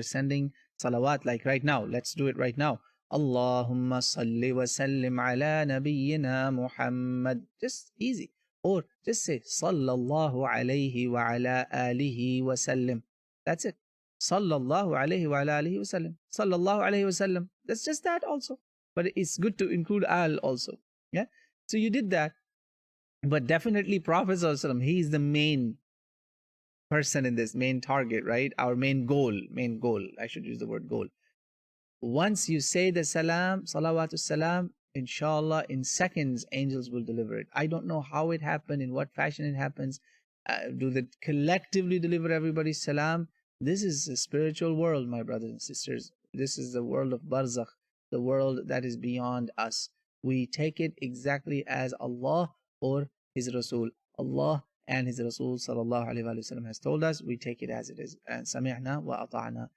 sending salawat like right now. Let's do it right now. Allahumma salli wa sallim ala nabiyyina Muhammad. Just easy. Or just say sallallahu alayhi wa ala alihi wa sallim. That's it. Sallallahu alayhi wa ala alihi wa sallim. Sallallahu alayhi wa sallam. That's just that also. But it's good to include al also. Yeah. So you did that. But definitely Prophet sallallahu alaihi wasallam, he is the main person in this, main target, right? Our main goal. I should use the word goal. Once you say the salam, salawatu salam, inshallah, in seconds, angels will deliver it. I don't know how it happened, in what fashion it happens. Do they collectively deliver everybody's salam? This is a spiritual world, my brothers and sisters. This is the world of barzakh, the world that is beyond us. We take it exactly as Allah or His Rasul. Allah and His Rasul sallallahu alaihi wasallam has told us. We take it as it is. And sami'na wa ata'na.